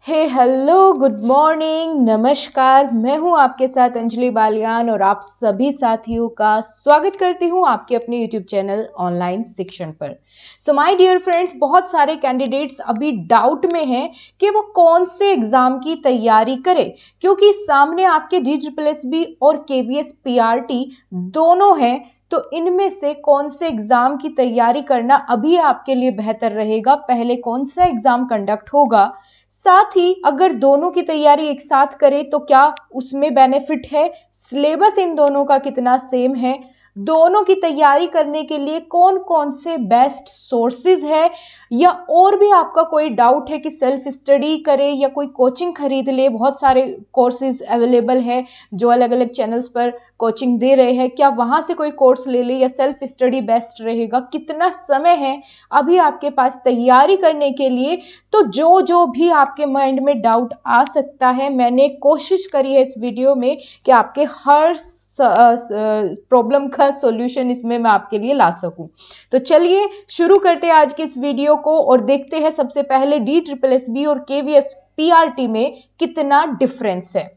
Hello good morning नमस्कार। मैं हूं आपके साथ अंजलि बालियान और आप सभी साथियों का स्वागत करती हूं आपके अपने यूट्यूब चैनल ऑनलाइन शिक्षण पर। सो माय डियर फ्रेंड्स, बहुत सारे कैंडिडेट्स अभी डाउट में हैं कि वो कौन से एग्जाम की तैयारी करें, क्योंकि सामने आपके DSSB और KVS PRT दोनों हैं। तो इनमें से कौन से एग्जाम की तैयारी करना अभी आपके लिए बेहतर रहेगा, पहले कौन सा एग्जाम कंडक्ट होगा, साथ ही अगर दोनों की तैयारी एक साथ करें तो क्या उसमें बेनिफिट है, सिलेबस इन दोनों का कितना सेम है, दोनों की तैयारी करने के लिए कौन कौन से बेस्ट सोर्सेज है, या और भी आपका कोई डाउट है कि सेल्फ स्टडी करे या कोई कोचिंग खरीद ले। बहुत सारे कोर्सेज अवेलेबल है जो अलग अलग चैनल्स पर कोचिंग दे रहे हैं, क्या वहां से कोई कोर्स ले ले या सेल्फ स्टडी बेस्ट रहेगा, कितना समय है अभी आपके पास तैयारी करने के लिए। तो जो जो भी आपके माइंड में डाउट आ सकता है, मैंने कोशिश करी है इस वीडियो में कि आपके हर प्रॉब्लम का सॉल्यूशन इसमें मैं आपके लिए ला सकूं। तो चलिए शुरू करते हैं आज की इस वीडियो को और देखते हैं सबसे पहले DSSB और KVS PRT में कितना डिफरेंस है।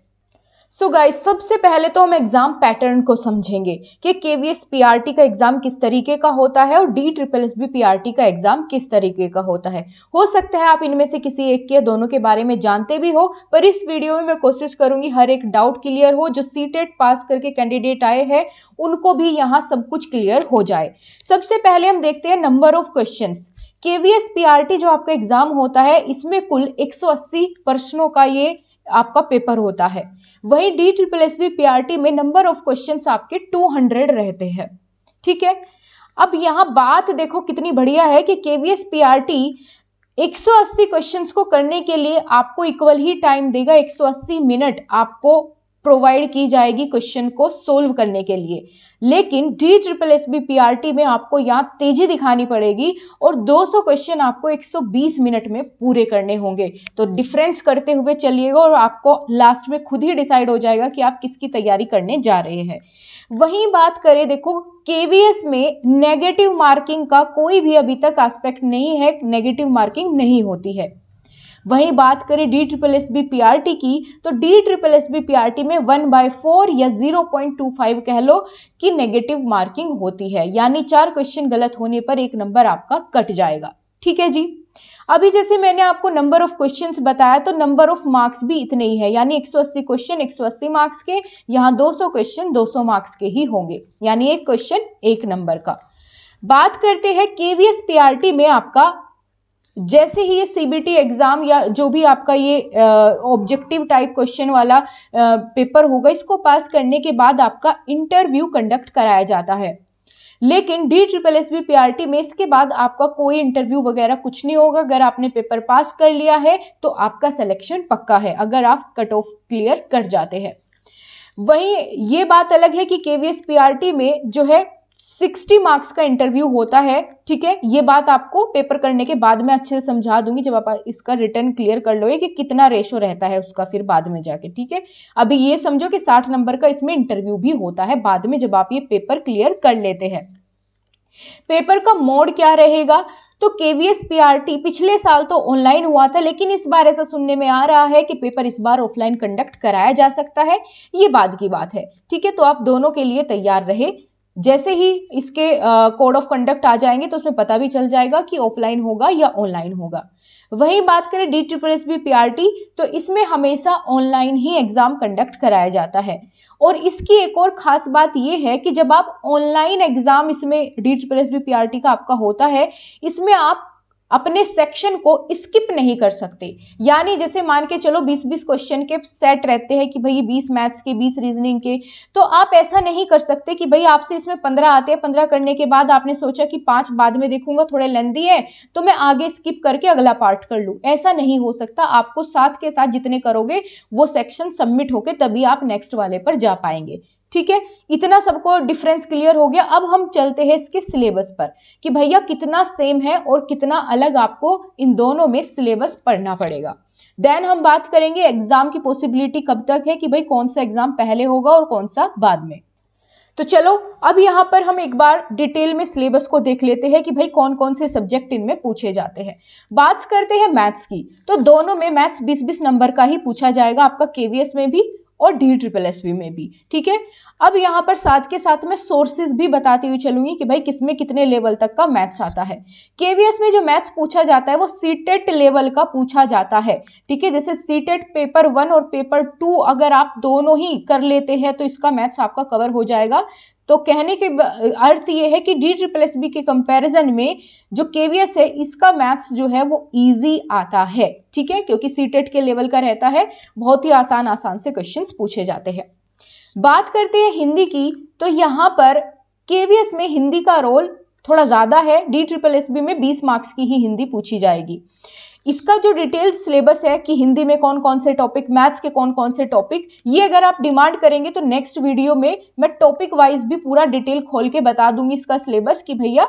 सो गाइस, सबसे पहले तो हम एग्जाम पैटर्न को समझेंगे कि KVS PRT का एग्जाम किस तरीके का होता है और DSSB PRT का एग्जाम किस तरीके का होता है। हो सकता है आप इनमें से किसी एक के दोनों के बारे में जानते भी हो, पर इस वीडियो में मैं कोशिश करूंगी हर एक डाउट क्लियर हो। जो सीटेट पास करके कैंडिडेट आए हैं उनको भी यहाँ सब कुछ क्लियर हो जाए। सबसे पहले हम देखते हैं number of questions. KVS PRT जो आपका एग्जाम होता है, इसमें कुल 180 प्रश्नों का ये आपका पेपर होता है। वहीं DSSB PRT में नंबर ऑफ क्वेश्चंस आपके 200 रहते हैं। ठीक है, अब यहां बात देखो कितनी बढ़िया है कि KVS PRT 180 क्वेश्चंस को करने के लिए आपको इक्वल ही टाइम देगा। 180 मिनट आपको प्रोवाइड की जाएगी क्वेश्चन को सोल्व करने के लिए, लेकिन DSSB PRT में आपको यहाँ तेजी दिखानी पड़ेगी और 200 क्वेश्चन आपको 120 मिनट में पूरे करने होंगे। तो डिफरेंस करते हुए चलिएगा और आपको लास्ट में खुद ही डिसाइड हो जाएगा कि आप किसकी तैयारी करने जा रहे हैं। वहीं बात करें, देखो KVS में नेगेटिव मार्किंग का कोई भी अभी तक एस्पेक्ट नहीं है, नेगेटिव मार्किंग नहीं होती है। वहीं बात करें DSSB PRT की, तो DSSB PRT में 1/4 या 0.25 कह लो कि नेगेटिव मार्किंग होती है, यानी 4 क्वेश्चन गलत होने पर 1 नंबर आपका कट जाएगा। ठीक है जी। अभी जैसे मैंने आपको नंबर ऑफ क्वेश्चंस बताया, तो नंबर ऑफ मार्क्स भी इतने ही है, यानी 180 क्वेश्चन 180 मार्क्स के, यहाँ 200 क्वेश्चन 200 मार्क्स के ही होंगे, यानी एक क्वेश्चन 1 नंबर का। बात करते हैं KVS PRT में आपका जैसे ही ये CBT एग्जाम या जो भी आपका ये ऑब्जेक्टिव टाइप क्वेश्चन वाला पेपर होगा, इसको पास करने के बाद आपका इंटरव्यू कंडक्ट कराया जाता है। लेकिन DSSB PRT में इसके बाद आपका कोई इंटरव्यू वगैरह कुछ नहीं होगा। अगर आपने पेपर पास कर लिया है तो आपका सिलेक्शन पक्का है, अगर आप कट ऑफ क्लियर कर जाते हैं। वहीं ये बात अलग है कि KVS PRT में जो है 60 मार्क्स का इंटरव्यू होता है। ठीक है, ये बात आपको पेपर करने के बाद में अच्छे से समझा दूंगी, जब आप इसका रिटर्न क्लियर कर लोगे कि कितना रेशो रहता है उसका फिर बाद में जाके। ठीक है, अभी ये समझो कि 60 नंबर का इसमें इंटरव्यू भी होता है बाद में, जब आप ये पेपर क्लियर कर लेते हैं। पेपर का मोड क्या रहेगा, तो KVS PRT पिछले साल तो ऑनलाइन हुआ था, लेकिन इस बार ऐसा सुनने में आ रहा है कि पेपर इस बार ऑफलाइन कंडक्ट कराया जा सकता है। ये बाद की बात है। ठीक है, तो आप दोनों के लिए तैयार रहे। जैसे ही इसके कोड ऑफ कंडक्ट आ जाएंगे तो उसमें पता भी चल जाएगा कि ऑफलाइन होगा या ऑनलाइन होगा। वहीं बात करें DSSB PRT, तो इसमें हमेशा ऑनलाइन ही एग्जाम कंडक्ट कराया जाता है। और इसकी एक और खास बात यह है कि जब आप ऑनलाइन एग्जाम इसमें DSSB PRT का आपका होता है, इसमें आप अपने सेक्शन को स्किप नहीं कर सकते। यानी जैसे मान के चलो 20-20 क्वेश्चन के सेट रहते हैं कि भाई 20 मैथ्स के 20 रीजनिंग के, तो आप ऐसा नहीं कर सकते कि भाई आपसे इसमें 15 आते हैं, 15 करने के बाद आपने सोचा कि 5 बाद में देखूंगा, थोड़े लेंदी है तो मैं आगे स्किप करके अगला पार्ट कर लूं। ऐसा नहीं हो सकता, आपको साथ के साथ जितने करोगे वो सेक्शन सबमिट होके तभी आप नेक्स्ट वाले पर जा पाएंगे। ठीक है, इतना सबको डिफरेंस क्लियर हो गया। अब हम चलते हैं इसके सिलेबस पर कि भैया कितना सेम है और कितना अलग आपको इन दोनों में सिलेबस पढ़ना पड़ेगा। देन हम बात करेंगे एग्जाम की पॉसिबिलिटी कब तक है कि भाई कौन सा एग्जाम पहले होगा और कौन सा बाद में। तो चलो अब यहाँ पर हम एक बार डिटेल में सिलेबस को देख लेते हैं कि भाई कौन कौन से सब्जेक्ट इनमें पूछे जाते हैं। बात करते हैं मैथ्स की, तो दोनों में मैथ्स 20-20 नंबर का ही पूछा जाएगा, आपका केवीएस में भी और DSSS में भी, ठीक है। अब यहाँ पर साथ के साथ मैं सोर्सेज भी बताती हुई चलूंगी कि भाई किसमें कितने लेवल तक का मैथ्स आता है। केवीएस में जो मैथ्स पूछा जाता है वो सीटेट लेवल का पूछा जाता है, ठीक है। जैसे सीटेट पेपर 1 और पेपर 2 अगर आप दोनों ही कर लेते हैं तो इसका मैथ्स आपका कवर हो जाएगा। तो कहने के अर्थ ये है कि DSSB के कंपैरिजन में जो केवीएस है इसका मैथ्स जो है वो इजी आता है, ठीक है, क्योंकि सीटेट के लेवल का रहता है, बहुत ही आसान आसान से क्वेश्चंस पूछे जाते हैं। बात करते हैं हिंदी की, तो यहाँ पर केवीएस में हिंदी का रोल थोड़ा ज्यादा है, DSSB में 20 मार्क्स की ही हिंदी पूछी जाएगी। इसका जो डिटेल सिलेबस है कि हिंदी में कौन कौन से टॉपिक, मैथ्स के कौन कौन से टॉपिक, ये अगर आप डिमांड करेंगे तो नेक्स्ट वीडियो में मैं टॉपिक वाइज भी पूरा डिटेल खोल के बता दूंगी इसका सिलेबस कि भैया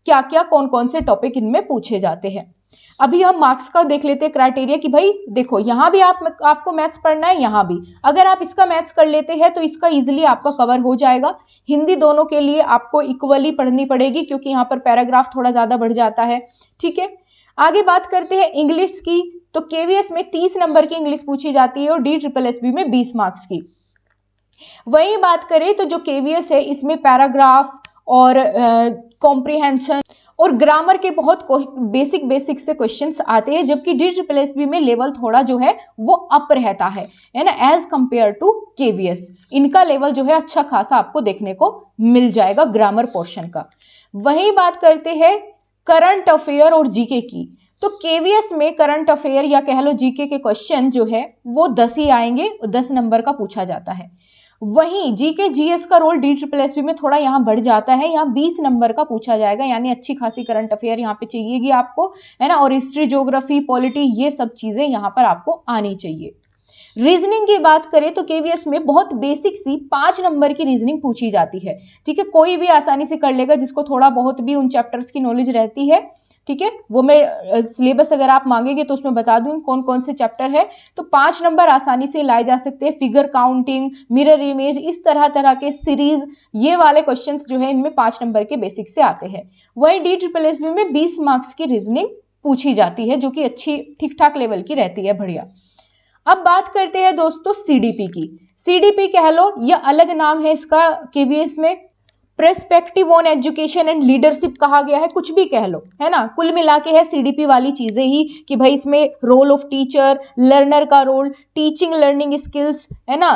क्या क्या कौन कौन से टॉपिक इनमें पूछे जाते हैं। अभी हम मार्क्स का देख लेते हैं क्राइटेरिया कि भाई देखो यहाँ भी आपको मैथ्स पढ़ना है, यहाँ भी अगर आप इसका मैथ्स कर लेते हैं तो इसका इजिली आपका कवर हो जाएगा। हिंदी दोनों के लिए आपको इक्वली पढ़नी पड़ेगी क्योंकि यहाँ पर पैराग्राफ थोड़ा ज्यादा बढ़ जाता है, ठीक है। आगे बात करते हैं इंग्लिश की, तो केवीएस में 30 नंबर की इंग्लिश पूछी जाती है और DSSB में 20 मार्क्स की। वही बात करें तो जो केवीएस है इसमें पैराग्राफ और कॉम्प्रिहेंशन और ग्रामर के बहुत बेसिक से क्वेश्चंस आते हैं, जबकि DSSB में लेवल थोड़ा जो है वो अप रहता है ना, एज कंपेयर टू केवीएस। इनका लेवल जो है अच्छा खासा आपको देखने को मिल जाएगा ग्रामर पोर्शन का। वही बात करते हैं करंट अफेयर और जीके की, तो केवीएस में करंट अफेयर या कह लो जीके के क्वेश्चन जो है वो 10 ही आएंगे, 10 नंबर का पूछा जाता है। वहीं जीके जीएस का रोल DSSB में थोड़ा यहाँ बढ़ जाता है, यहाँ 20 नंबर का पूछा जाएगा, यानी अच्छी खासी करंट अफेयर यहाँ पे चाहिएगी आपको, है ना, और हिस्ट्री, ज्योग्राफी, पॉलिटी, ये सब चीजें यहाँ पर आपको आनी चाहिए। रीजनिंग की बात करें तो केवीएस में बहुत बेसिक सी 5 नंबर की रीजनिंग पूछी जाती है, ठीक है, कोई भी आसानी से कर लेगा जिसको थोड़ा बहुत भी उन चैप्टर्स की नॉलेज रहती है, ठीक है। वो मैं सिलेबस अगर आप मांगेंगे तो उसमें बता दूंगी कौन कौन से चैप्टर है, तो 5 नंबर आसानी से लाए जा सकते हैं। फिगर काउंटिंग, मिरर इमेज, इस तरह तरह के सीरीज, ये वाले क्वेश्चंस जो है इनमें 5 नंबर के बेसिक से आते हैं। वहीं DSSB में 20 मार्क्स की रीजनिंग पूछी जाती है जो कि अच्छी ठीक ठाक लेवल की रहती है, बढ़िया। अब बात करते हैं दोस्तों सीडीपी की। सीडीपी कह लो या अलग नाम है इसका केवीएस में, perspective on education and leadership कहा गया है, कुछ भी कह लो, है ना, कुल मिला के है सीडीपी वाली चीजें ही कि भाई इसमें रोल ऑफ टीचर, लर्नर का रोल, टीचिंग लर्निंग स्किल्स, है ना,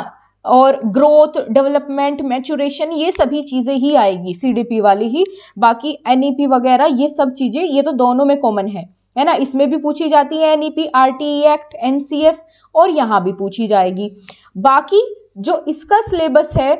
और ग्रोथ, डेवलपमेंट, मैच्योरेशन, ये सभी चीजें ही आएगी सीडीपी वाली ही। बाकी एनईपी वगैरह ये सब चीजें ये तो दोनों में कॉमन है ना, इसमें भी पूछी जाती है एनईपी, आरटीई एक्ट, एनसीएफ, और यहाँ भी पूछी जाएगी। बाकी जो इसका सिलेबस है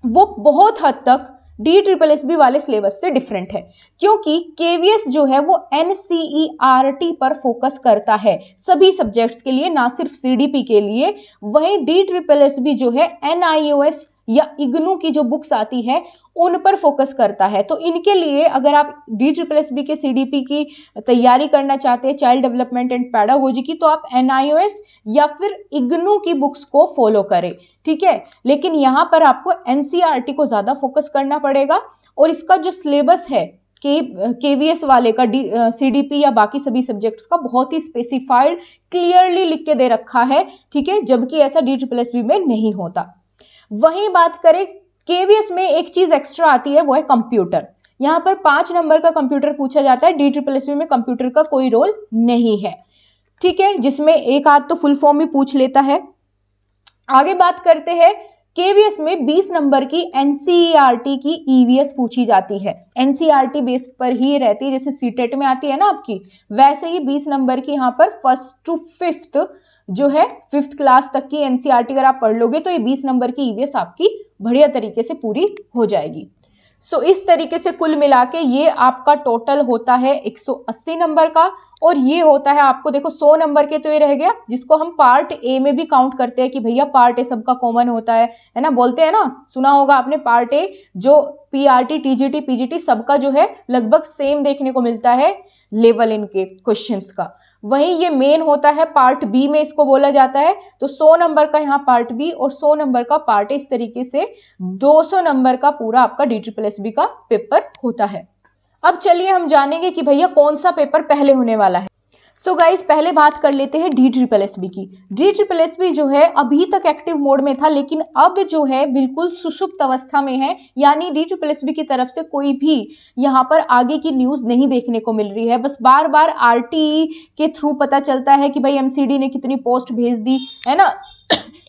वो बहुत हद तक DSSB वाले सिलेबस से डिफरेंट है, क्योंकि केवीएस जो है वो NCERT पर फोकस करता है सभी सब्जेक्ट्स के लिए, ना सिर्फ सीडीपी के लिए। वहीं DSSB जो है NIOS या इग्नू की जो बुक्स आती है उन पर फोकस करता है। तो इनके लिए अगर आप DSSB के सीडीपी की तैयारी करना चाहते हैं, चाइल्ड डेवलपमेंट एंड पैडागोजी की, तो आप NIOS या फिर इग्नू की बुक्स को फॉलो करें, ठीक है। लेकिन यहाँ पर आपको NCERT को ज्यादा फोकस करना पड़ेगा, और इसका जो सिलेबस है केवीएस वाले का सीडीपी या बाकी सभी सब्जेक्ट्स का बहुत ही स्पेसिफाइड क्लियरली लिख के दे रखा है, ठीक है, जबकि ऐसा DSSB में नहीं होता। वहीं बात करें केवीएस में एक चीज एक्स्ट्रा आती है, वो है कंप्यूटर। यहाँ पर 5 नंबर का कंप्यूटर पूछा जाता है, DSSB में कंप्यूटर का कोई रोल नहीं है, ठीक है, जिसमें एक आध तो फुल फॉर्म ही पूछ लेता है। आगे बात करते हैं केवीएस में 20 नंबर की NCERT की ईवीएस पूछी जाती है, NCERT बेस पर ही रहती है, जैसे सीटेट में आती है ना आपकी, वैसे ही 20 नंबर की यहाँ पर 1st to 5th जो है 5th क्लास तक की NCERT अगर आप पढ़ लोगे तो ये 20 नंबर की ईवीएस आपकी बढ़िया तरीके से पूरी हो जाएगी। सो इस तरीके से कुल मिला के ये आपका टोटल होता है 180 नंबर का, और ये होता है आपको देखो 100 नंबर के, तो ये रह गया जिसको हम पार्ट ए में भी काउंट करते हैं कि भैया पार्ट ए सबका कॉमन होता है ना, बोलते हैं ना, सुना होगा आपने पार्ट ए, जो पीआरटी, टीजीटी, पीजीटी सबका जो है लगभग सेम देखने को मिलता है लेवल इनके क्वेश्चंस का। वहीं ये मेन होता है पार्ट बी में इसको बोला जाता है। तो 100 नंबर का यहाँ पार्ट बी और 100 नंबर का पार्ट ए, इस तरीके से 200 नंबर का पूरा आपका DSSB का पेपर होता है। अब चलिए हम जानेंगे कि भैया कौन सा पेपर पहले होने वाला है। सो गाइस, पहले बात कर लेते हैं DSSB की। DSSB जो है अभी तक एक्टिव मोड में था, लेकिन अब जो है बिल्कुल सुषुप्त अवस्था में है, यानी DSSB की तरफ से कोई भी यहाँ पर आगे की न्यूज नहीं देखने को मिल रही है। बस बार बार RTE के थ्रू पता चलता है कि भाई MCD ने कितनी पोस्ट भेज दी है ना,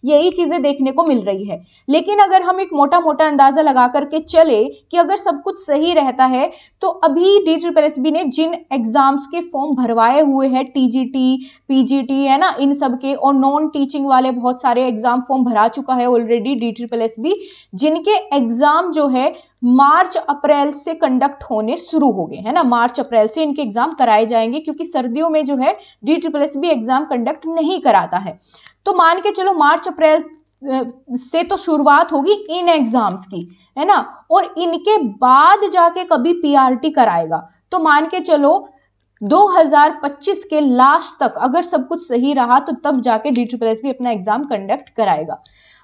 यही चीजें देखने को मिल रही है। लेकिन अगर हम एक मोटा मोटा अंदाजा लगा करके चले कि अगर सब कुछ सही रहता है तो अभी DSSB ने जिन एग्जाम्स के फॉर्म भरवाए हुए हैं, TGT, PGT है ना, इन सब के, और नॉन टीचिंग वाले बहुत सारे एग्जाम फॉर्म भरा चुका है ऑलरेडी DSSB, जिनके एग्जाम जो है मार्च अप्रैल से कंडक्ट होने शुरू हो गए है ना। मार्च अप्रैल से इनके एग्जाम कराए जाएंगे, क्योंकि सर्दियों में जो है DSSB एग्जाम कंडक्ट नहीं कराता है। तो मान के चलो मार्च अप्रैल से तो शुरुआत होगी इन एग्जाम्स की, है ना, और इनके बाद जाके कभी PRT कराएगा। तो मान के चलो 2025 के लास्ट तक अगर सब कुछ सही रहा तो तब जाके DSSB अपना एग्जाम कंडक्ट कराएगा।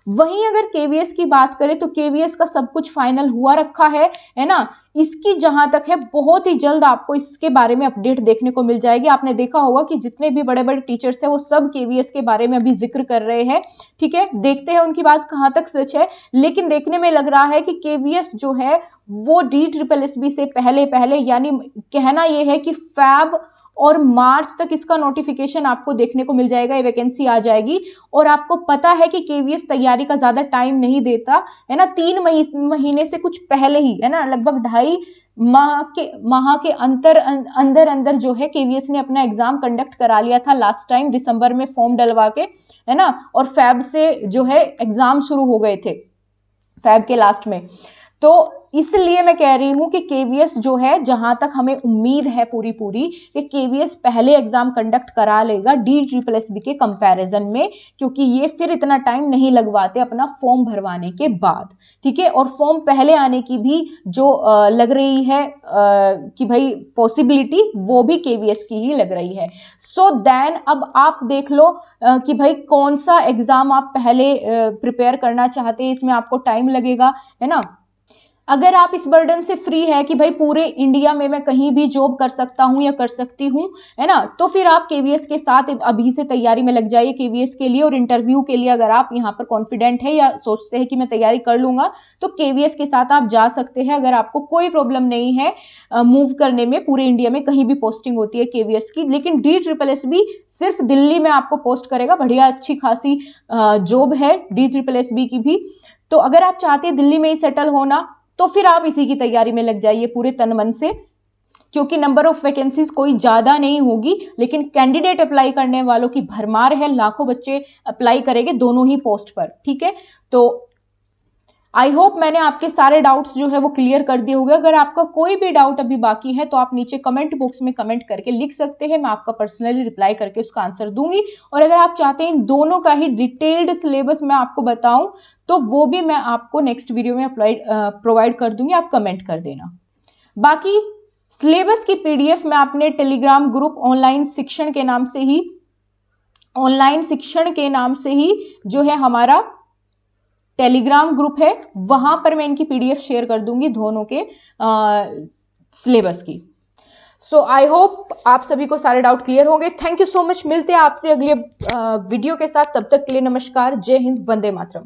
वहीं अगर KVS की बात करें तो KVS का सब कुछ फाइनल हुआ रखा है ना। इसकी जहां तक है बहुत ही जल्द आपको इसके बारे में अपडेट देखने को मिल जाएगी। आपने देखा होगा कि जितने भी बड़े बड़े टीचर्स हैं वो सब KVS के बारे में अभी जिक्र कर रहे हैं। ठीक है, देखते हैं उनकी बात कहां तक सच है, लेकिन देखने में लग रहा है कि KVS जो है वो DSSB से पहले यानी कहना यह है कि फैब और मार्च तक इसका नोटिफिकेशन आपको देखने को मिल जाएगा, ये वैकेंसी आ जाएगी। और आपको पता है कि KVS तैयारी का ज्यादा टाइम नहीं देता है ना, 3 महीने से कुछ पहले ही है ना, लगभग 2.5 माह के अंदर जो है KVS ने अपना एग्जाम कंडक्ट करा लिया था लास्ट टाइम, दिसंबर में फॉर्म डलवा के, है ना, और फैब से जो है एग्जाम शुरू हो गए थे, फैब के लास्ट में। तो इसलिए मैं कह रही हूं कि KVS जो है, जहां तक हमें उम्मीद है पूरी कि KVS पहले एग्जाम कंडक्ट करा लेगा DSSB के कंपैरिजन में, क्योंकि ये फिर इतना टाइम नहीं लगवाते अपना फॉर्म भरवाने के बाद। ठीक है, और फॉर्म पहले आने की भी जो लग रही है कि भाई पॉसिबिलिटी, वो भी KVS की ही लग रही है। सो देन अब आप देख लो कि भाई कौन सा एग्जाम आप पहले प्रिपेयर करना चाहते हैं, इसमें आपको टाइम लगेगा, है ना। अगर आप इस बर्डन से फ्री है कि भाई पूरे इंडिया में मैं कहीं भी जॉब कर सकता हूं या कर सकती हूं, है ना, तो फिर आप KVS के साथ अभी से तैयारी में लग जाइए KVS के लिए। और इंटरव्यू के लिए अगर आप यहां पर कॉन्फिडेंट है या सोचते हैं कि मैं तैयारी कर लूंगा, तो KVS के साथ आप जा सकते हैं। अगर आपको कोई प्रॉब्लम नहीं है मूव करने में, पूरे इंडिया में कहीं भी पोस्टिंग होती है KVS की, लेकिन DSSB सिर्फ दिल्ली में आपको पोस्ट करेगा। बढ़िया अच्छी खासी जॉब है DSSB की भी। तो अगर आप चाहते हैं दिल्ली में ही सेटल होना, तो फिर आप इसी की तैयारी में लग जाइए पूरे तन मन से, क्योंकि नंबर ऑफ वैकेंसीज कोई ज्यादा नहीं होगी, लेकिन कैंडिडेट अप्लाई करने वालों की भरमार है, लाखों बच्चे अप्लाई करेंगे दोनों ही पोस्ट पर। ठीक है, तो आई होप मैंने आपके सारे डाउट्स जो है वो क्लियर कर दिए होंगे। अगर आपका कोई भी डाउट अभी बाकी है तो आप नीचे कमेंट बॉक्स में कमेंट करके लिख सकते हैं, मैं आपका पर्सनली रिप्लाई करके उसका आंसर दूंगी। और अगर आप चाहते हैं इन दोनों का ही डिटेल्ड सिलेबस मैं आपको बताऊं, तो वो भी मैं आपको नेक्स्ट वीडियो में प्रोवाइड कर दूंगी, आप कमेंट कर देना। बाकी सिलेबस की PDF मैं अपने टेलीग्राम ग्रुप ऑनलाइन शिक्षण के नाम से ही जो है हमारा टेलीग्राम ग्रुप है, वहां पर मैं इनकी PDF शेयर कर दूंगी दोनों के सिलेबस की। सो आई होप आप सभी को सारे डाउट क्लियर होंगे। थैंक यू सो मच, मिलते हैं आपसे अगले वीडियो के साथ, तब तक के लिए नमस्कार, जय हिंद, वंदे मातरम।